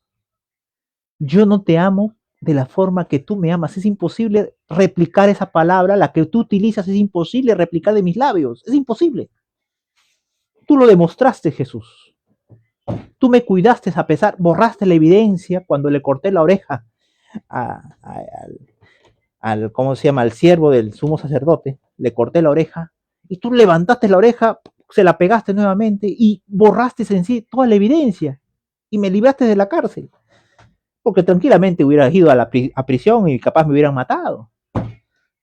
Yo no te amo de la forma que tú me amas. Es imposible replicar esa palabra, la que tú utilizas, es imposible replicar de mis labios. Es imposible. Tú lo demostraste, Jesús. Tú me cuidaste a pesar, borraste la evidencia cuando le corté la oreja al ¿cómo se llama? Al siervo del sumo sacerdote. Le corté la oreja y tú levantaste la oreja, se la pegaste nuevamente y borraste en sí toda la evidencia y me libraste de la cárcel. Porque tranquilamente hubiera ido a prisión y capaz me hubieran matado,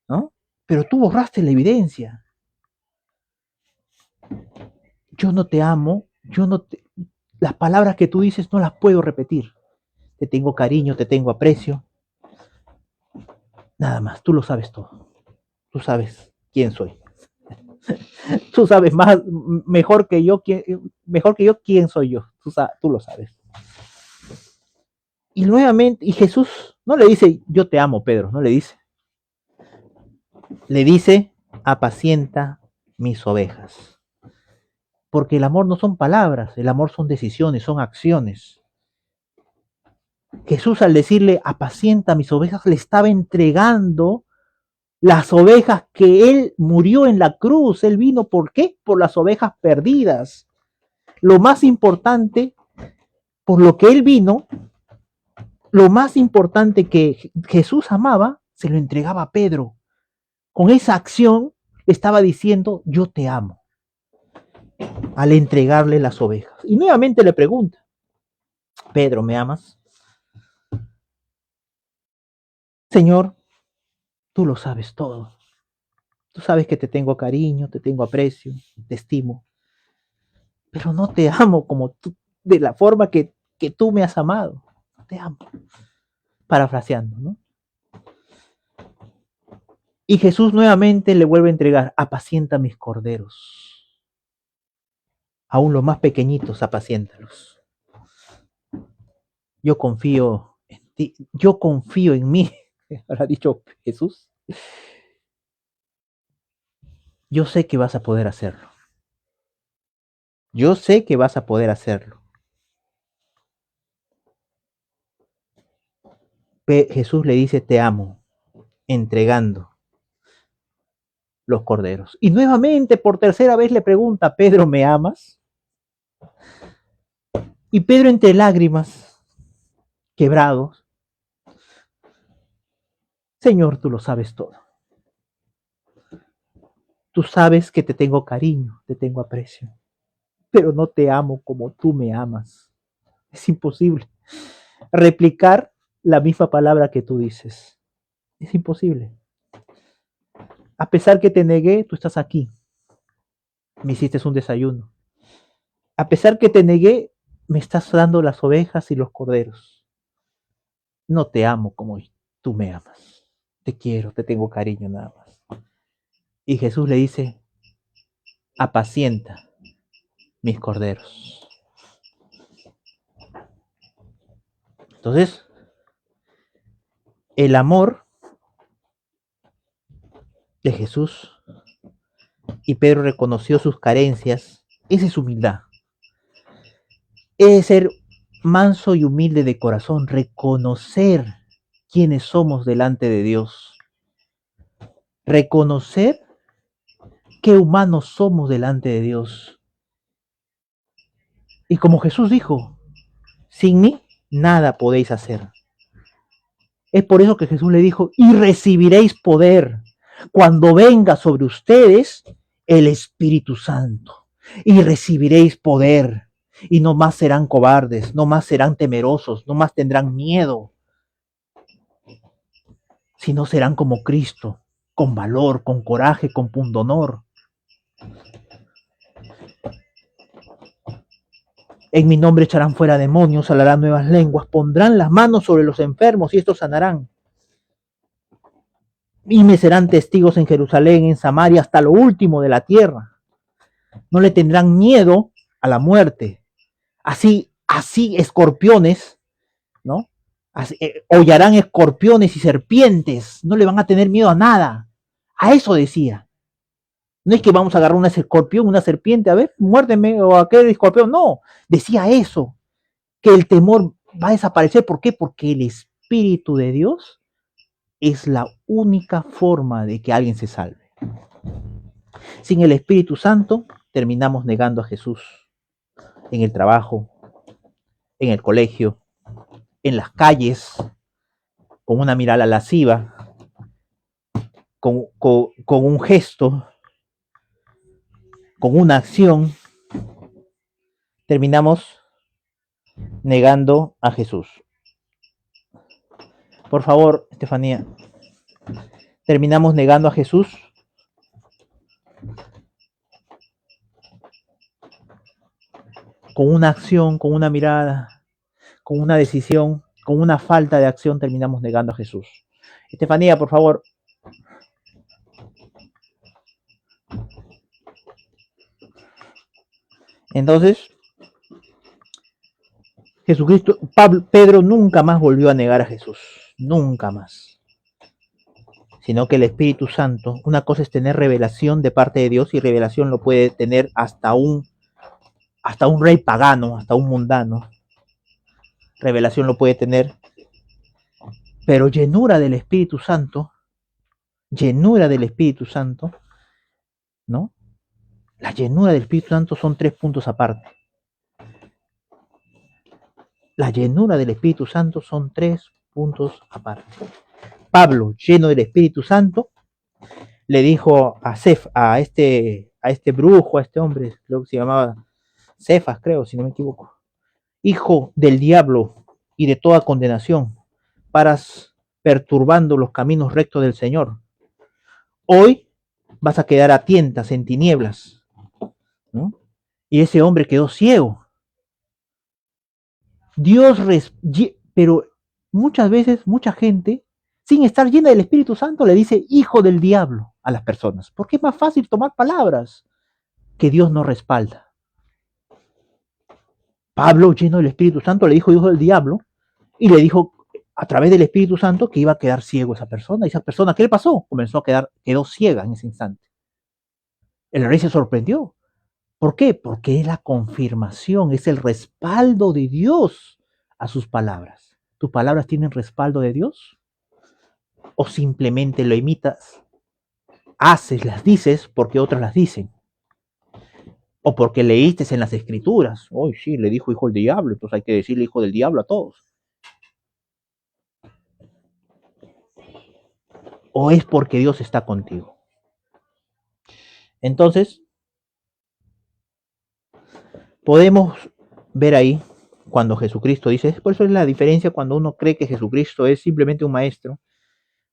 ¿no? Pero tú borraste la evidencia. Yo no te amo, las palabras que tú dices no las puedo repetir. Te tengo cariño, te tengo aprecio. Nada más, tú lo sabes todo. Tú sabes quién soy. Tú sabes mejor que yo quién soy yo. Tú lo sabes. Y nuevamente, y Jesús no le dice, yo te amo, Pedro, no le dice. Le dice, apacienta mis ovejas. Porque el amor no son palabras, el amor son decisiones, son acciones. Jesús al decirle, apacienta mis ovejas, le estaba entregando las ovejas que él murió en la cruz. Él vino, ¿por qué? Por las ovejas perdidas. Lo más importante, por lo que él vino, lo más importante que Jesús amaba, se lo entregaba a Pedro. Con esa acción le estaba diciendo, yo te amo, al entregarle las ovejas. Y nuevamente le pregunta, Pedro, ¿me amas? Señor, tú lo sabes todo. Tú sabes que te tengo cariño, te tengo aprecio, te estimo, pero no te amo como tú, de la forma que tú me has amado. No te amo. Parafraseando, ¿no? Y Jesús nuevamente le vuelve a entregar, apacienta mis corderos. Aún los más pequeñitos, apaciéntalos. Yo confío en ti, yo confío en mí, habrá dicho Jesús. Yo sé que vas a poder hacerlo. Yo sé que vas a poder hacerlo. Jesús le dice, te amo, entregando los corderos. Y nuevamente, por tercera vez, le pregunta, Pedro, ¿me amas? Y Pedro, entre lágrimas, quebrados, Señor, tú lo sabes todo. Tú sabes que te tengo cariño, te tengo aprecio, pero no te amo como tú me amas. Es imposible replicar la misma palabra que tú dices. Es imposible. A pesar que te negué, tú estás aquí. Me hiciste un desayuno. A pesar que te negué, me estás dando las ovejas y los corderos. No te amo como tú me amas. Te quiero, te tengo cariño nada más. Y Jesús le dice, apacienta mis corderos. Entonces, el amor de Jesús, y Pedro reconoció sus carencias, esa es humildad. Es ser manso y humilde de corazón, reconocer quiénes somos delante de Dios, reconocer qué humanos somos delante de Dios. Y como Jesús dijo, sin mí nada podéis hacer. Es por eso que Jesús le dijo, y recibiréis poder cuando venga sobre ustedes el Espíritu Santo. Y recibiréis poder. Y no más serán cobardes, no más serán temerosos, no más tendrán miedo, sino serán como Cristo, con valor, con coraje, con pundonor. En mi nombre echarán fuera demonios, hablarán nuevas lenguas, pondrán las manos sobre los enfermos y estos sanarán. Y me serán testigos en Jerusalén, en Samaria, hasta lo último de la tierra. No le tendrán miedo a la muerte. Así escorpiones, ¿no? Hollarán escorpiones y serpientes. No le van a tener miedo a nada. A eso decía. No es que vamos a agarrar un escorpión, una serpiente, a ver, muérdeme, o aquel escorpión. No, decía eso. Que el temor va a desaparecer. ¿Por qué? Porque el Espíritu de Dios es la única forma de que alguien se salve. Sin el Espíritu Santo terminamos negando a Jesús en el trabajo, en el colegio, en las calles, con una mirada lasciva, con un gesto, con una acción, terminamos negando a Jesús. Por favor, Estefanía, terminamos negando a Jesús. Con una acción, con una mirada, con una decisión, con una falta de acción terminamos negando a Jesús. Estefanía, por favor. Entonces, Pedro nunca más volvió a negar a Jesús, nunca más. Sino que el Espíritu Santo, una cosa es tener revelación de parte de Dios y revelación lo puede tener hasta un rey pagano, hasta un mundano. Revelación lo puede tener, pero llenura del Espíritu Santo, ¿no? La llenura del Espíritu Santo son 3 puntos aparte. La llenura del Espíritu Santo son 3 puntos aparte. Pablo, lleno del Espíritu Santo, le dijo a este brujo, a este hombre, creo que se llamaba Cefas, creo, si no me equivoco, hijo del diablo y de toda condenación, paras perturbando los caminos rectos del Señor. Hoy vas a quedar a tientas, en tinieblas, ¿no? Y ese hombre quedó ciego. Pero muchas veces, mucha gente, sin estar llena del Espíritu Santo, le dice hijo del diablo a las personas, porque es más fácil tomar palabras que Dios no respalda. Pablo, lleno del Espíritu Santo, le dijo hijo del diablo y le dijo a través del Espíritu Santo que iba a quedar ciego esa persona. Y esa persona, ¿qué le pasó? Quedó ciega en ese instante. El rey se sorprendió. ¿Por qué? Porque es la confirmación, es el respaldo de Dios a sus palabras. ¿Tus palabras tienen respaldo de Dios? ¿O simplemente lo imitas, haces, las dices porque otras las dicen? ¿O porque leíste en las escrituras? Hoy sí, le dijo hijo del diablo, entonces hay que decirle hijo del diablo a todos. ¿O es porque Dios está contigo? Entonces, podemos ver ahí cuando Jesucristo dice, por eso es la diferencia cuando uno cree que Jesucristo es simplemente un maestro,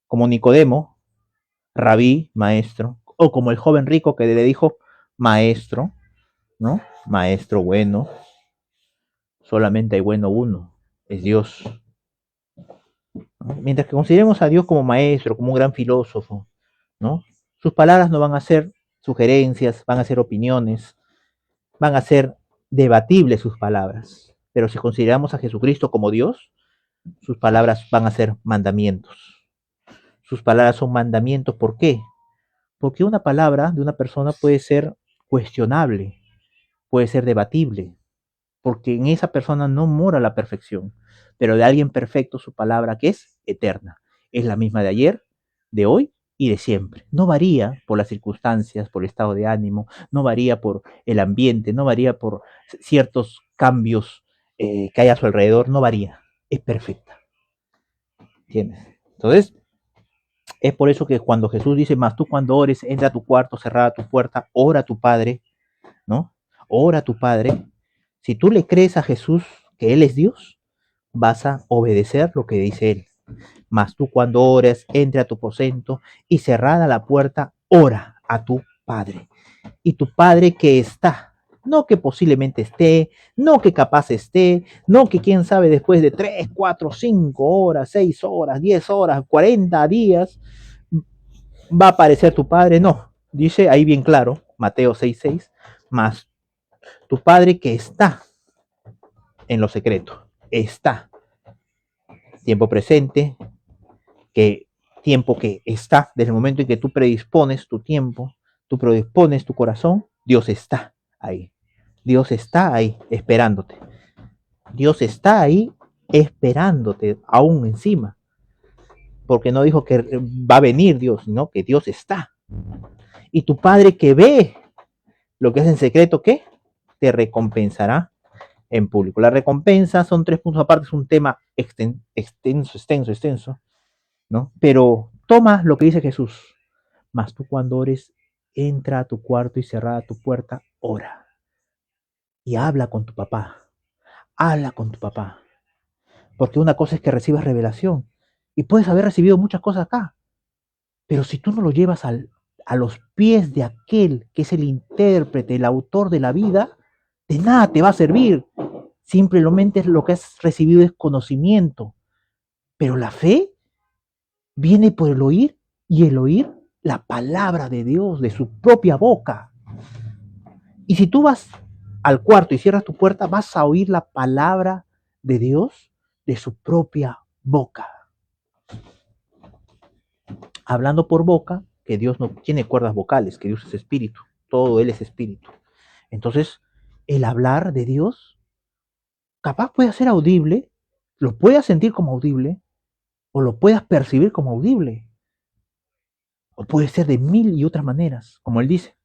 como Nicodemo, rabí, maestro, o como el joven rico que le dijo maestro, ¿no? Maestro bueno, solamente hay bueno uno, es Dios. ¿No? Mientras que consideremos a Dios como maestro, como un gran filósofo, ¿no? Sus palabras no van a ser sugerencias, van a ser opiniones, van a ser debatibles sus palabras. Pero si consideramos a Jesucristo como Dios, sus palabras van a ser mandamientos. Sus palabras son mandamientos. ¿Por qué? Porque una palabra de una persona puede ser cuestionable, puede ser debatible, porque en esa persona no mora la perfección, pero de alguien perfecto su palabra que es eterna, es la misma de ayer, de hoy y de siempre. No varía por las circunstancias, por el estado de ánimo, no varía por el ambiente, no varía por ciertos cambios que hay a su alrededor, no varía, es perfecta. ¿Entiendes? Entonces, es por eso que cuando Jesús dice, más tú cuando ores, entra a tu cuarto, cerrada tu puerta, ora a tu Padre, ¿no? Ora a tu Padre. Si tú le crees a Jesús que Él es Dios, vas a obedecer lo que dice Él. Mas tú cuando ores, entra a tu aposento y cerrada la puerta, ora a tu Padre. Y tu Padre que está, no que posiblemente esté, no que capaz esté, no que quién sabe después de 3, 4, 5 horas, 6 horas, 10 horas, 40 días, va a aparecer tu Padre. No, dice ahí bien claro, Mateo 6:6, mas tu Padre que está en lo secreto, está, tiempo presente, que tiempo que está, desde el momento en que tú predispones tu tiempo, tú predispones tu corazón, Dios está ahí. Dios está ahí esperándote. Dios está ahí esperándote aún encima. Porque no dijo que va a venir Dios, sino que Dios está. Y tu Padre que ve lo que es en secreto, ¿qué? Te recompensará en público. La recompensa son 3 puntos aparte, es un tema extenso, ¿no? Pero toma lo que dice Jesús. Mas tú cuando ores, entra a tu cuarto y cerrada tu puerta, ora. Y habla con tu papá. Habla con tu papá. Porque una cosa es que recibas revelación. Y puedes haber recibido muchas cosas acá. Pero si tú no lo llevas a los pies de aquel que es el intérprete, el autor de la vida, de nada te va a servir. Simplemente lo que has recibido es conocimiento. Pero la fe viene por el oír y el oír la palabra de Dios de su propia boca. Y si tú vas al cuarto y cierras tu puerta, vas a oír la palabra de Dios de su propia boca. Hablando por boca, que Dios no tiene cuerdas vocales, que Dios es espíritu, todo Él es espíritu. Entonces, el hablar de Dios, capaz puede ser audible, lo puedas sentir como audible, o lo puedas percibir como audible, o puede ser de mil y otras maneras, como Él dice.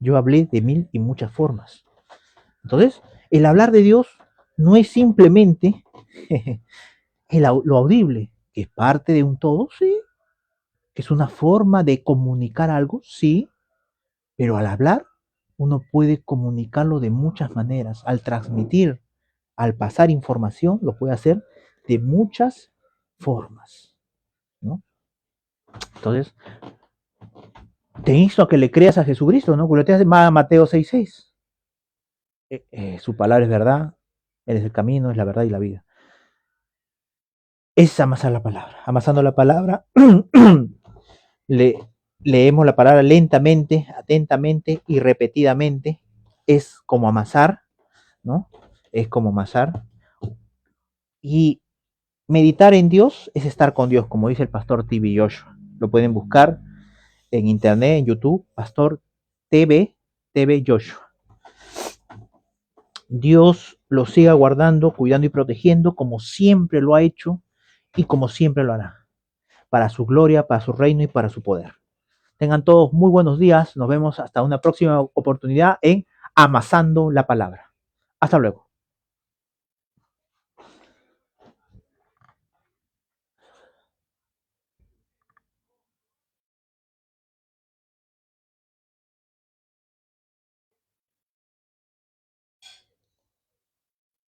Yo hablé de mil y muchas formas. Entonces, el hablar de Dios no es simplemente lo audible, que es parte de un todo, sí, que es una forma de comunicar algo, sí, pero al hablar uno puede comunicarlo de muchas maneras, al transmitir, al pasar información, lo puede hacer de muchas formas, ¿no? Entonces, te insto a que le creas a Jesucristo, ¿no? Porque te hace Mateo 6:6. Su palabra es verdad, Él es el camino, es la verdad y la vida. Es amasar la palabra. Amasando la palabra, leemos la palabra lentamente, atentamente y repetidamente. Es como amasar, ¿no? Es como amasar. Y meditar en Dios es estar con Dios, como dice el pastor TV Joshua. Lo pueden buscar en internet, en YouTube, pastor TV Joshua. Dios lo siga guardando, cuidando y protegiendo como siempre lo ha hecho y como siempre lo hará, para su gloria, para su reino y para su poder. Tengan todos muy buenos días. Nos vemos hasta una próxima oportunidad en Amasando la Palabra. Hasta luego.